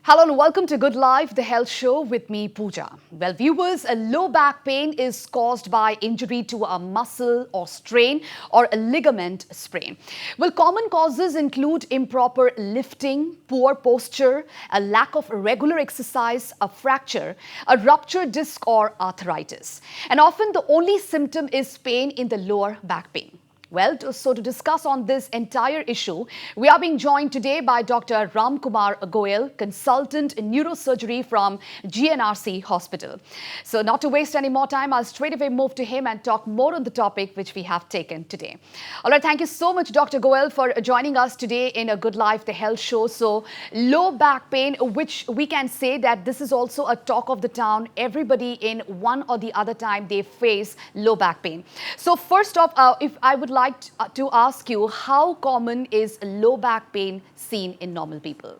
Hello and welcome to Good Life, the health show with me, Pooja. Well, viewers, a low back pain is caused by injury to a muscle or strain or a ligament sprain. Well, common causes include improper lifting, poor posture, a lack of regular exercise, a fracture, a ruptured disc or arthritis. And often the only symptom is pain in the lower back pain. Well, to discuss on this entire issue, we are being joined today by Dr. 𝗟𝗜𝗙𝗘𝗧𝗛, consultant in neurosurgery from GNRC Hospital. So not to waste any more time, I'll straight away move to him and talk more on the topic which we have taken today. All right, thank you so much, Dr. Goyal, for joining us today in A Good Life, the health show. So low back pain, which we can say that this is also a talk of the town. Everybody in one or the other time, they face low back pain. So first off, if I would like to ask you, how common is low back pain seen in normal people?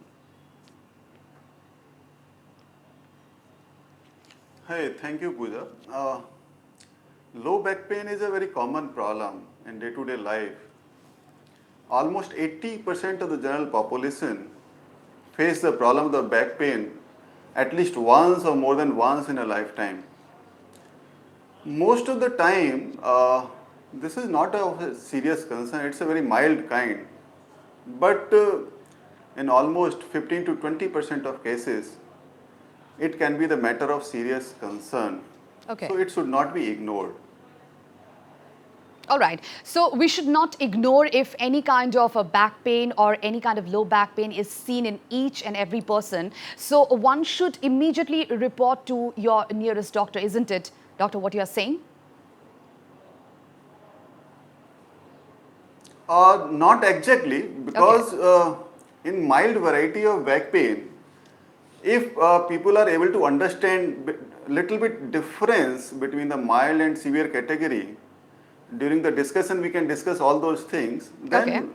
Hey, thank you, Pooja. Low back pain is a very common problem in day-to-day life. Almost 80% of the general population face the problem of the back pain at least once or more than once in a lifetime. Most of the time, this is not a serious concern, it's a very mild kind. But in almost 15 to 20% of cases, it can be the matter of serious concern. Okay. So it should not be ignored. All right. So we should not ignore if any kind of a back pain or any kind of low back pain is seen in each and every person. So one should immediately report to your nearest doctor, isn't it, doctor, what you are saying? Not exactly, because in mild variety of back pain, if people are able to understand little bit difference between the mild and severe category, during the discussion we can discuss all those things, then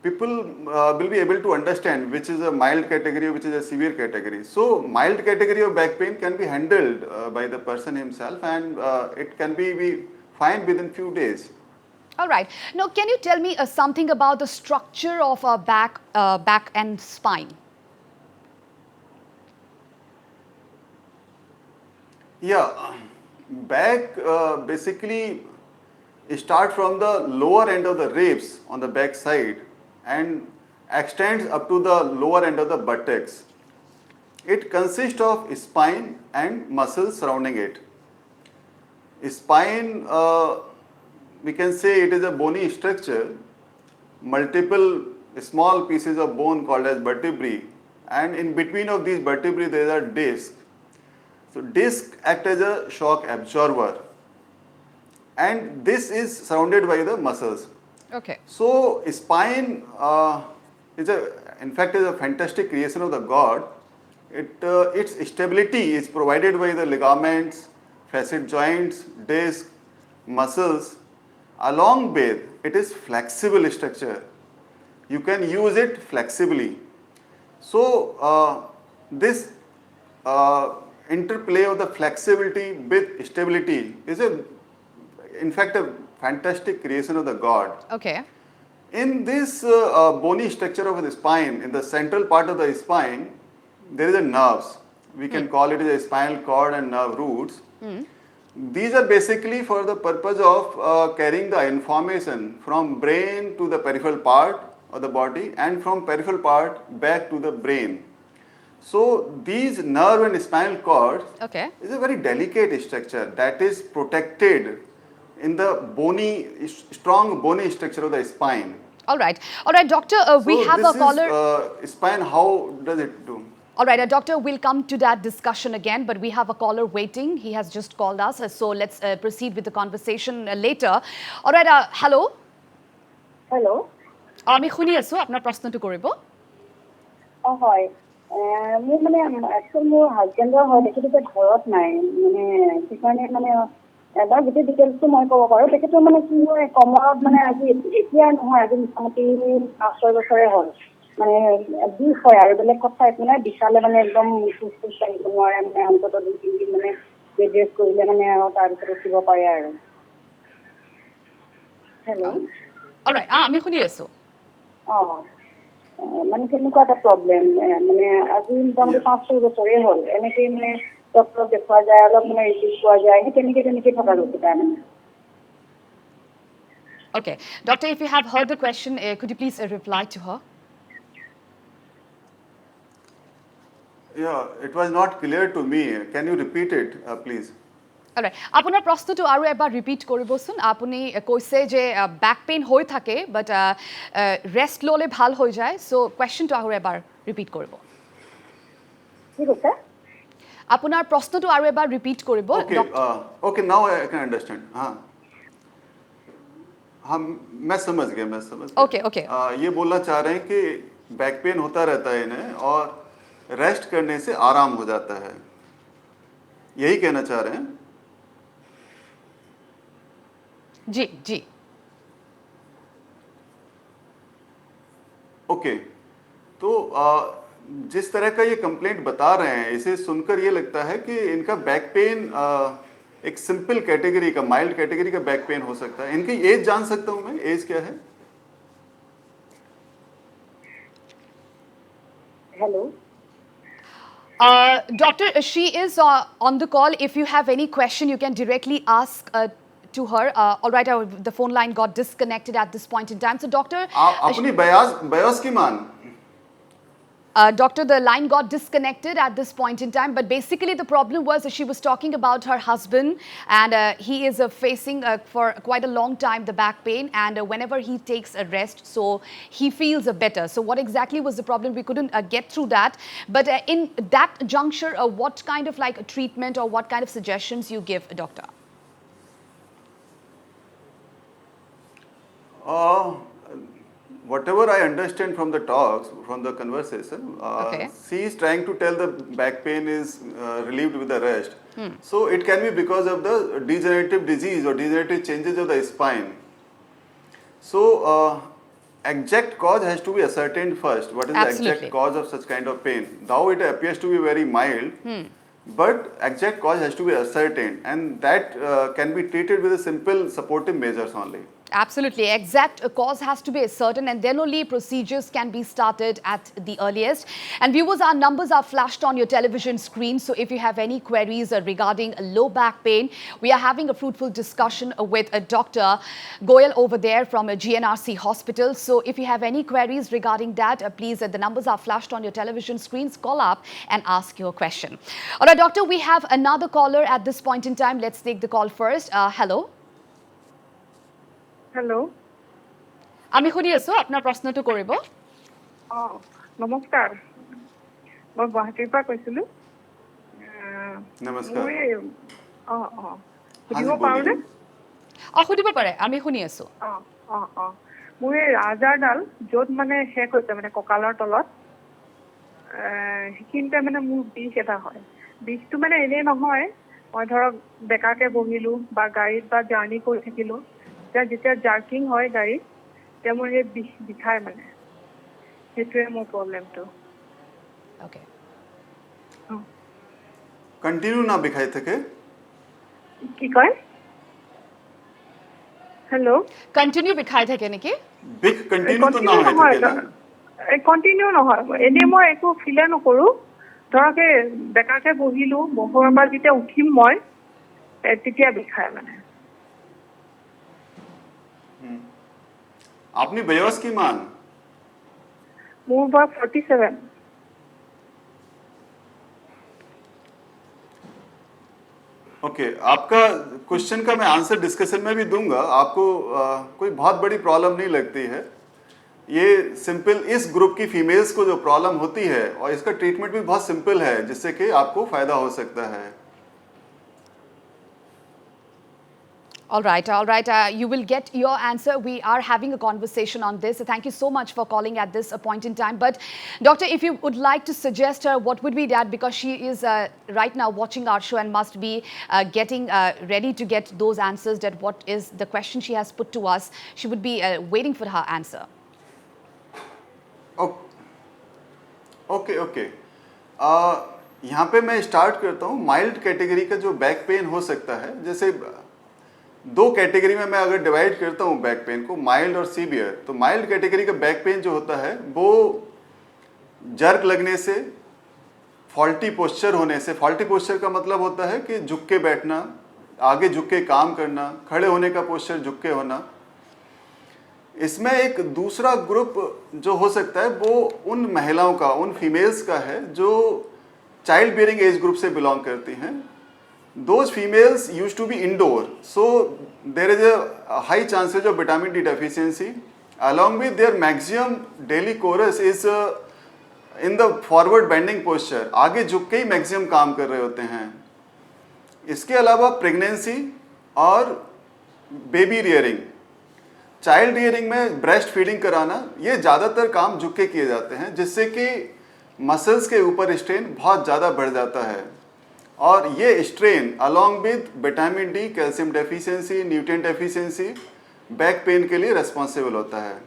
people will be able to understand which is a mild category, which is a severe category. So mild category of back pain can be handled by the person himself, and it can be fine within few days. All right. Now, can you tell me something about the structure of our back and spine? Yeah, back basically start from the lower end of the ribs on the back side and extends up to the lower end of the buttocks. It consists of spine and muscles surrounding it. Spine, we can say it is a bony structure, multiple small pieces of bone called as vertebrae, and in between of these vertebrae there are discs. So disc act as a shock absorber, and this is surrounded by the muscles. Okay. So spine in fact is a fantastic creation of the God. Its stability is provided by the ligaments, facet joints, disc, muscles. Along with it is flexible structure. You can use it flexibly. So this interplay of the flexibility with stability is in fact a fantastic creation of the God. Okay. In this bony structure of the spine, in the central part of the spine, there is a nerves. We can call it a spinal cord and nerve roots. These are basically for the purpose of carrying the information from brain to the peripheral part of the body and from peripheral part back to the brain. So these nerve and spinal cords is a very delicate structure that is protected in the strong bony structure of the spine. All right, doctor, we have a caller. Spine, how does it do? All right, doctor, we'll come to that discussion again, but we have a caller waiting. He has just called us, so let's proceed with the conversation later. All right, hello. Hello. আমি শুনি আছো আপোনাৰ প্ৰশ্নটো কৰিব হয় মোৰ মানে actually মোৰ হাজবেণ্ডৰ হয় তেখেতে ঘৰত নাই মানে সেইকাৰণে মানে এবাৰ গোটেই ডিটেইলছটো মই ক'ব পাৰোঁ তেখেতৰ মানে কি হয় কমৰত মানে আজি এতিয়া নহয় আজি মোটামুটি 5 বছৰে হ'ল মানে বিষ হয় আৰু বেলেগ কথা একো নাই বিষালে মানে একদম খোজ কাঢ়িব নোৱাৰে মানে অন্তত 2-3 দিন মানে বেড ৰেষ্ট কৰিলে মানে তাৰপিছত উঠিব পাৰে আৰু হেল্ল' অলৰাইট আমি শুনি আছো মানে কেনেকুৱা এটা প্ৰব্লেম মানে আজি মোটামুটি 5-6 বছৰেই হ'ল এনেকৈ মানে ডক্টৰক দেখুওৱা যায় অলপ মানে ৰিলিফ পোৱা যায় সেই তেনেকৈ থকা গৈছে তাৰমানে Okay. Doctor, if you have heard the question, could you please reply to her? Yeah, it was not clear to me. Can you repeat it, please? Alright. আপোনাৰ প্ৰশ্নটো আৰু এবাৰ ৰিপিট কৰিবচোন আপুনি কৈছে যে বেক পেইন হৈ থাকে বাট ৰেষ্ট ল'লে ভাল হৈ যায় সো কোৱেশ্চনটো আৰু এবাৰ ৰিপিট কৰিব কি কৈছে আপোনাৰ প্ৰশ্নটো আৰু এবাৰ ৰিপিট কৰিব Okay, now I can understand. हाँ मैं समझ गया Okay. ये बोलना चाह रहे हैं कि बैक पेन होता रहता है इन्हें और रेस्ट करने से आराम हो जाता है यही कहना चाह रहे हैं जी ओके तो जिस तरह का ये कंप्लेंट बता रहे हैं इसे सुनकर ये लगता है कि इनका बैक पेन एक सिंपल कैटेगरी का माइल्ड कैटेगरी का बैक पेन हो सकता है इनकी एज जान सकता हूं मैं एज क्या है hello Doctor, she is on the call. If you have any question, you can directly ask to her. All right, the phone line got disconnected at this point in time. So, Doctor, अपनी बयास की मान Doctor, the line got disconnected at this point in time. But basically, the problem was that she was talking about her husband, and he is facing for quite a long time the back pain. And whenever he takes a rest, so he feels better. So, what exactly was the problem? We couldn't get through that. But in that juncture, what kind of like a treatment or what kind of suggestions you give, Doctor? Whatever I understand from the talks, from the conversation, Okay. she is trying to tell the back pain is relieved with the rest. So it can be because of the degenerative disease or degenerative changes of the spine. So exact cause has to be ascertained first. What is the exact cause of such kind of pain? Though it appears to be very mild, but exact cause has to be ascertained, and that can be treated with a simple supportive measures only. Absolutely. Exact cause has to be certain, and then only procedures can be started at the earliest. And viewers, our numbers are flashed on your television screen. So if you have any queries regarding low back pain, we are having a fruitful discussion with Dr. GOYAL over there from GNRC hospital. So if you have any queries regarding that, please, the numbers are flashed on your television screens. Call up and ask your question. All right, Doctor, we have another caller at this point in time. Let's take the call first. Hello. Hello' আমি শুনি আছো আপোনাৰ প্ৰশ্নটো কৰিব নমস্কাৰ মই গুৱাহাটীৰ পৰা কৈছিলোঁ নমস্কাৰ সুধিব পাৰোঁনে সুধিব পাৰে আমি শুনি আছো মোৰ এই ৰাজহাড়ডাল য'ত মানে শেষ হৈছে মানে কঁকালৰ তলত সেইখিনিতে মানে মোৰ বিষ এটা হয় বিষটো মানে এনেই নহয় মই ধৰক বেকাকে বহিলোঁ বা গাড়ীত বা জাৰ্ণি কৰি থাকিলোঁ যেতিয়া জাৰ্কিং হয় গাড়ীত তেতিয়া মোৰ সেই বিষায় মানে সেইটোৱে মোৰ প্ৰব্লেমটো ওকে कंटिन्यू ना बिखाई थे কি কয় হেল্ল' কন্টিনিউ বিখাই থাকে নেকি बिख कंटिन्यू तो ना होए थे ना কণ্টিনিউ নহয় এনেই মই একো ফিলে নকৰোঁ ধৰক এই বেকাকে বহিলোঁ বহোৱাৰ পৰা যেতিয়া উঠিম মই তেতিয়া বিষায় মানে अपनी बयास की मान মোৰ বয়স 47 ओके आपका क्वेश्चन का मैं आंसर डिस्कशन में भी दूंगा आपको कोई बहुत बड़ी प्रॉब्लम नहीं लगती है ये सिंपल इस ग्रुप की फीमेल्स को जो प्रॉब्लम होती है और इसका ट्रीटमेंट भी बहुत सिंपल है जिससे कि आपको फायदा हो सकता है All right. You will get your answer. We are having a conversation on this. So thank you so much for calling at this point in time. But Doctor, if you would like to suggest her, what would be that? Because she is right now watching our show and must be getting ready to get those answers. That what is the question she has put to us? She would be waiting for her answer. Okay यहाँ पे मैं start करता हूँ mild category का जो back pain हो सकता है जैसे दो कैटेगरी में मैं अगर डिवाइड करता हूँ बैक पेन को माइल्ड और सीवियर तो माइल्ड कैटेगरी का बैक पेन जो होता है वो जर्क लगने से, फॉल्टी पोस्चर होने से। फॉल्टी पोस्चर का मतलब होता है कि झुक के बैठना, आगे झुक के काम करना, खड़े होने का पोस्चर झुक के होना। इसमें एक दूसरा ग्रुप जो हो सकता है वो उन महिलाओं का, उन फीमेल्स का है जो चाइल्ड बियरिंग एज ग्रुप से बिलोंग करती हैं। Those females used to be indoor, so there is a high chances of vitamin D deficiency. Along with their maximum daily chorus is in the forward bending posture, आगे झुक के ही maximum काम कर रहे होते हैं। इसके अलावा प्रेगनेंसी और बेबी रियरिंग, चाइल्ड रियरिंग में ब्रेस्ट फीडिंग कराना, ये ज़्यादातर काम झुक के किए जाते हैं, जिससे कि मसल्स के ऊपर स्ट्रेन बहुत ज़्यादा बढ़ जाता है। और ये strain along with vitamin D, calcium deficiency, nutrient deficiency, back pain के लिए रिस्पॉन्सिबल होता है।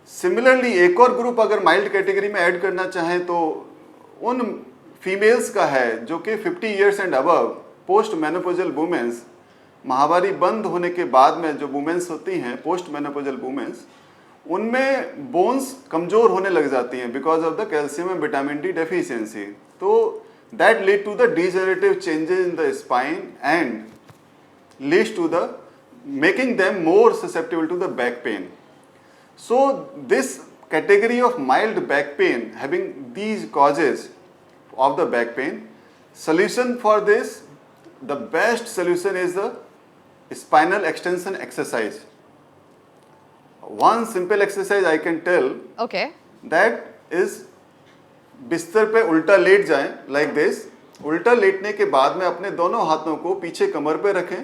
सिमिलरली एक और ग्रुप अगर माइल्ड कैटेगरी में ऐड करना चाहें तो उन फीमेल्स का है जो कि 50 years and above, post menopausal womens, माहवारी बंद होने के बाद में जो वुमेन्स होती हैं पोस्ट मेनोपोजल वुमेन्स, उनमें बोन्स कमज़ोर होने लग जाती हैं because of the calcium and vitamin D deficiency. तो that lead to the degenerative changes in the spine and leads to the making them more susceptible to the back pain. So this category of mild back pain having these causes of the back pain, solution for this, the best solution is the spinal extension exercise. One simple exercise I can tell, Okay. that is बिस्तर पे उल्टा late जाएं, like this. उल्टा लेटने के बाद में अपने दोनों हाथों को पीछे कमर पे रखें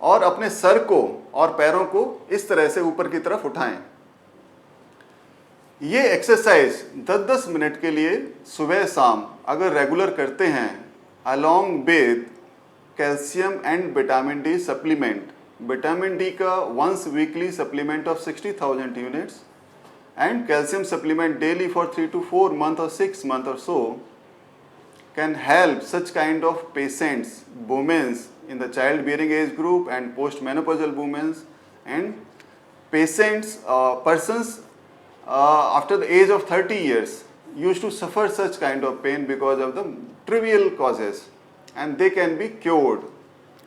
और अपने सर को और पैरों को इस तरह से ऊपर की तरफ उठाएं। ये एक्सरसाइज 10-10 मिनट के लिए सुबह शाम अगर रेगुलर करते हैं, along with calcium and vitamin D supplement, vitamin D का once weekly supplement of 60,000 units and calcium supplement daily for 3 to 4 months or 6 months or so, can help such kind of patients, women in the childbearing age group and postmenopausal women and patients, persons after the age of 30 years used to suffer such kind of pain because of the trivial causes, and they can be cured.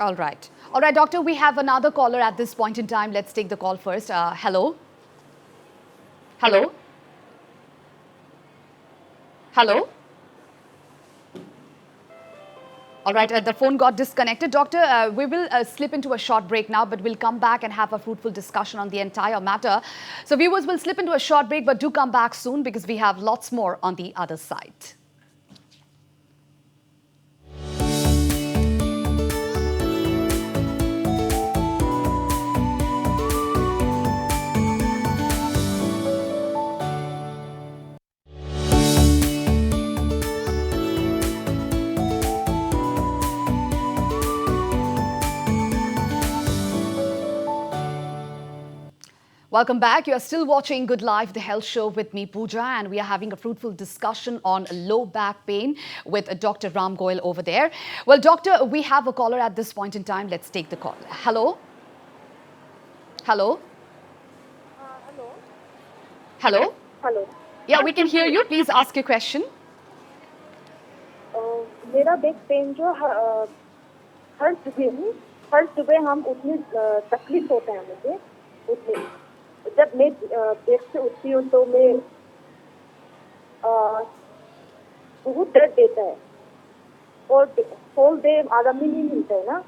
All right. All right, doctor, we have another caller at this point in time. Let's take the call first. Hello. Hello? Hello? All right, the phone got disconnected. Doctor, we will slip into a short break now, but we'll come back and have a fruitful discussion on the entire matter. So viewers will slip into a short break, but do come back soon because we have lots more on the other side. Welcome back. You are still watching Good Life, the health show with me, Pooja, and we are having a fruitful discussion on low back pain with Dr. Ram Goyal over there. Well, doctor, we have a caller at this point in time. Let's take the call. Hello? Hello? Hello. Hello? Hello. Yeah, we can hear you. Please ask your question. मेरा back pain जो हर सुबह हम उठने तकलीफ होता है मुझे उठने। जब मैं बेड से उठती हूँ तो मैं बहुत दर्द देता है और होल डे आराम ही नहीं मिलता है ना।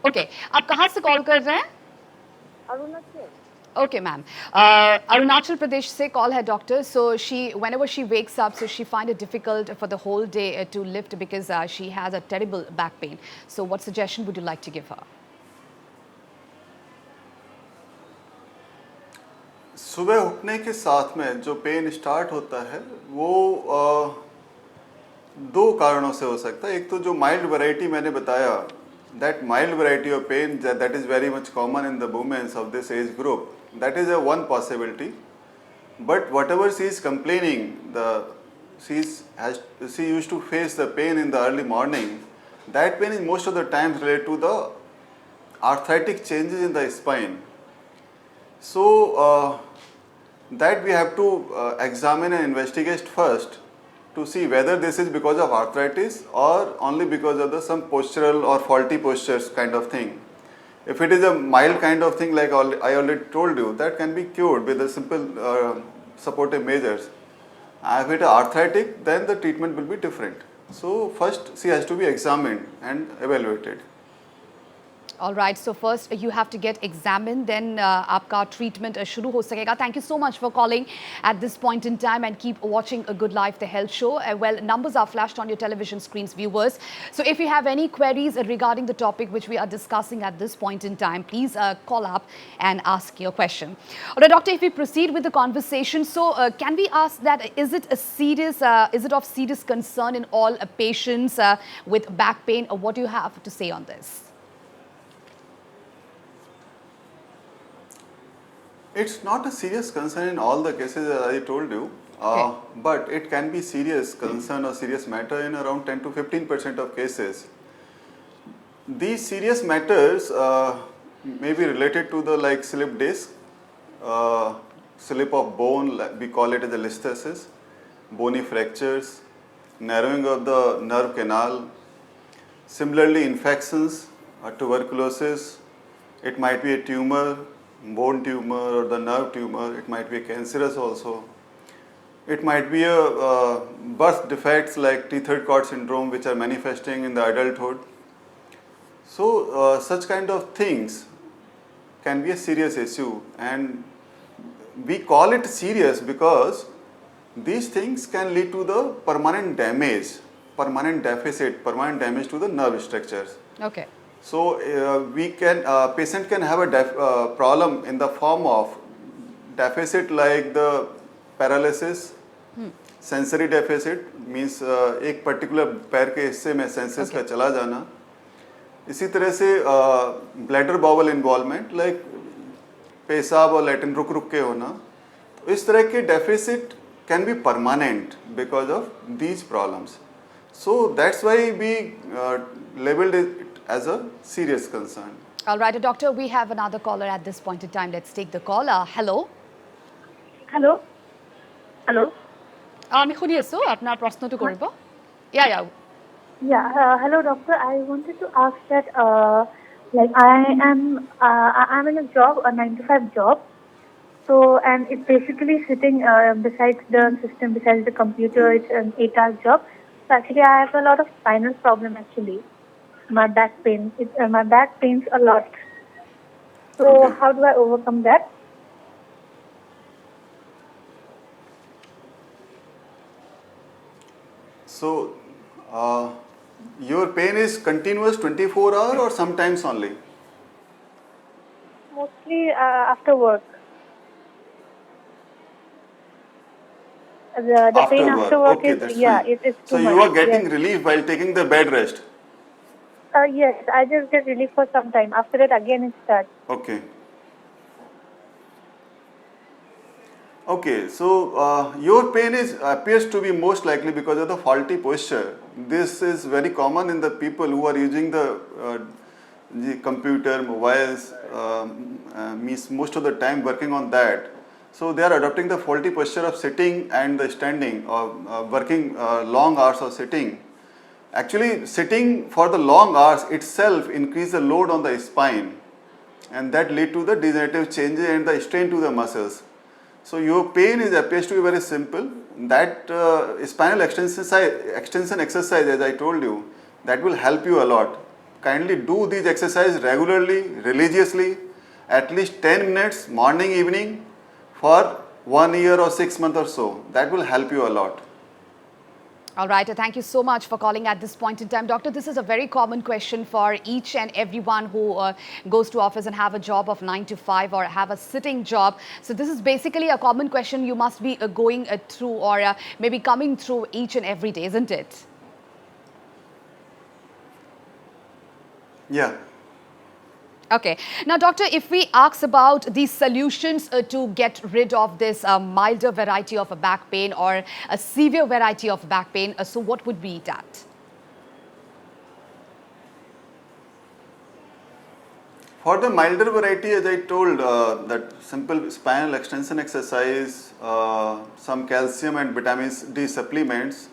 Okay. आप कहाँ से कॉल कर रहे हैं? Arunachal. Okay, ma'am. Arunachal Pradesh se call hai doctor. So whenever she wakes up, so she find it difficult for the whole day to lift because she has a terrible back pain. So what suggestion would you like to give her? सुबह उठने के साथ में जो pain start होता है वो दो कारणों से हो सकता है। एक तो जो माइल्ड वैरायटी मैंने बताया, that mild variety of pain that is very much common in the women of this age group, that is a one possibility. But whatever she is complaining, she used to face the pain in the early morning. That pain is most of the times related to the arthritic changes in the spine. So that we have to examine and investigate first to see whether this is because of arthritis or only because of some postural or faulty postures kind of thing. If it is a mild kind of thing, like I already told you, that can be cured with a simple supportive measures. If it is arthritic, then the treatment will be different. So first she has to be examined and evaluated. All right, so first you have to get examined, then आपका treatment शुरू हो सकेगा. Thank you so much for calling at this point in time, and keep watching A Good Life, the health show. Well, numbers are flashed on your television screens, viewers. So if you have any queries regarding the topic which we are discussing at this point in time, please call up and ask your question. All right, doctor, if we proceed with the conversation, so can we ask that is it of serious concern in all patients with back pain, or what do you have to say on this? It's not a serious concern in all the cases, as I told you, but it can be serious concern or serious matter in around 10 to 15% of cases. These serious matters may be related to the slip disc, slip of bone, we call it as a listhesis, bony fractures, narrowing of the nerve canal, similarly infections, tuberculosis, it might be a tumor, bone tumor or the nerve tumor, it might be a cancerous also. It might be a birth defects like 𝗡𝗢𝗥𝗧𝗛𝗘 syndrome which are manifesting in the adulthood. So such kind of things can be a serious issue, and we call it serious because these things can lead to the permanent damage, permanent deficit, permanent damage to the nerve structures. Okay. So patient can have a problem in the form of deficit like the paralysis, sensory deficit means एक particular पैर के हिस्से में senses का चला जाना. इसी तरह से bladder bowel involvement like पेशाब और लैट्रिन रुक रुक के होना. इस तरह के deficit can be permanent because of these problems. So that's why we labeled it as a serious concern. All right, doctor, we have another caller at this point in time. Let's take the call. Hello. Hello. Hello. আমি শুনি আছো আপনার প্রশ্নটো কৰিব. Yeah. Hello, doctor. I wanted to ask that, I'm in a job, a 9 to 5 job. So, and it's basically sitting besides the system, besides the computer. It's an 8-hour job. So actually, I have a lot of spinal problem actually. My back pain. My back pains a lot. So Okay. how do I overcome that? So your pain is continuous 24 hours or sometimes only? Mostly after work. The pain after work Okay, is, that's yeah, fine. it's too So much. you are getting Yes. relief while taking the bed rest? Yes, I just get relief for some time. After that, again it starts. Okay. Okay, so your pain appears to be most likely because of the faulty posture. This is very common in the people who are using the computer, mobiles, means most of the time working on that. So they are adopting the faulty posture of sitting and the standing, or working long hours of sitting. Actually, sitting for the long hours itself increase the load on the spine, and that lead to the degenerative changes and the strain to the muscles. So your pain appears to be very simple. That spinal extension exercise, as I told you, that will help you a lot. Kindly do these exercises regularly, religiously, at least 10 minutes morning, evening for 1 year or 6 months or so. That will help you a lot. All right, thank you so much for calling at this point in time. Doctor, this is a very common question for each and everyone who goes to office and have a job of 9 to 5 or have a sitting job. So this is basically a common question you must be going through, or maybe coming through each and every day, isn't it? Yeah. Okay. Now, doctor, if we ask about the solutions to get rid of this milder variety of a back pain or a severe variety of back pain, so what would be that? For the milder variety, as I told, that simple spinal extension exercise, some calcium and vitamin D supplements.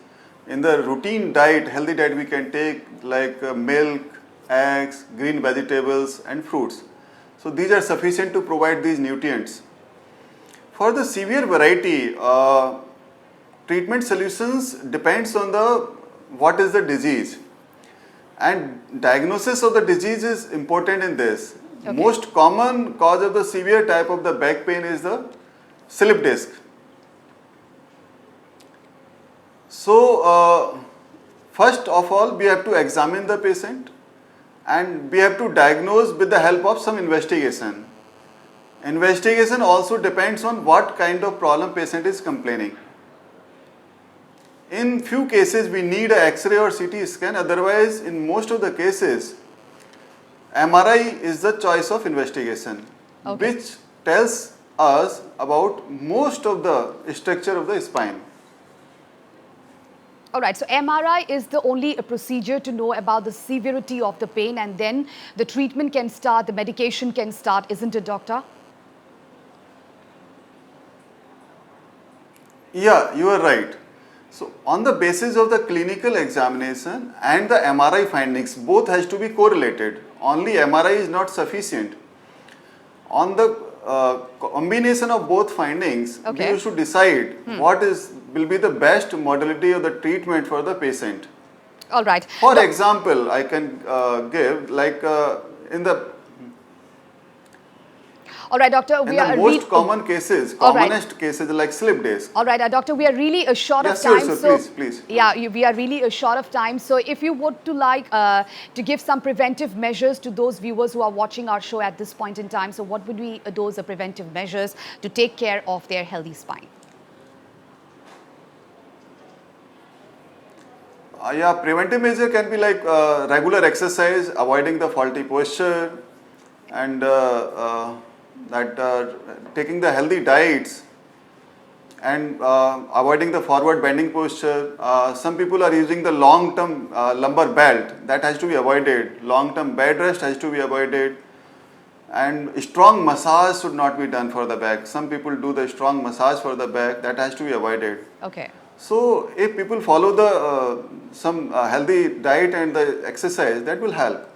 In the routine diet, healthy diet we can take like milk, eggs, green vegetables and fruits. So these are sufficient to provide these nutrients. For the severe variety, treatment solutions depends on what is the disease. And diagnosis of the disease is important in this. Okay. Most common cause of the severe type of the back pain is the slip disc. So, first of all, we have to examine the patient and we have to diagnose with the help of some investigation. Investigation also depends on what kind of problem patient is complaining. In few cases, we need a X-ray or CT scan. Otherwise, in most of the cases, MRI is the choice of investigation, Okay. which tells us about most of the structure of the spine. All right, so MRI is the only procedure to know about the severity of the pain, and then the treatment can start, the medication can start, isn't it, doctor? Yeah, you are right. So, on the basis of the clinical examination and the MRI findings, both has to be correlated. Only MRI is not sufficient. On the combination of both findings, Okay. we should decide what will be the best modality of the treatment for the patient. All right. For example, I can give like in the All right, doctor, we are most common cases, All right. commonest cases like slip disc. All right, doctor, we are really short Yes, of time. sure, so please. Yeah, we are really short of time. So if you would to like to give some preventive measures to those viewers who are watching our show at this point in time, so what would be those preventive measures to take care of their healthy spine? Yeah, preventive measure can be like regular exercise, avoiding the faulty posture, and taking the healthy diets, and avoiding the forward bending posture. Some people are using the long-term lumbar belt, that has to be avoided. Long-term bed rest has to be avoided, and strong massage should not be done for the back. Some people do the strong massage for the back, that has to be avoided. Okay. So if people follow the some healthy diet and the exercise, that will help.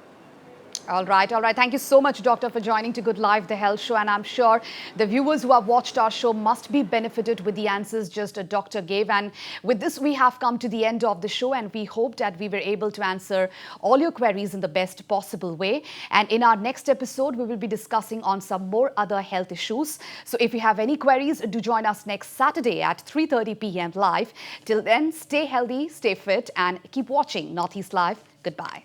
All right. Thank you so much, doctor, for joining to Good Life, the health show. And I'm sure the viewers who have watched our show must be benefited with the answers just a doctor gave. And with this, we have come to the end of the show, and we hope that we were able to answer all your queries in the best possible way. And in our next episode, we will be discussing on some more other health issues. So if you have any queries, do join us next Saturday at 3:30 p.m. live. Till then, stay healthy, stay fit, and keep watching Northeast Live. Goodbye.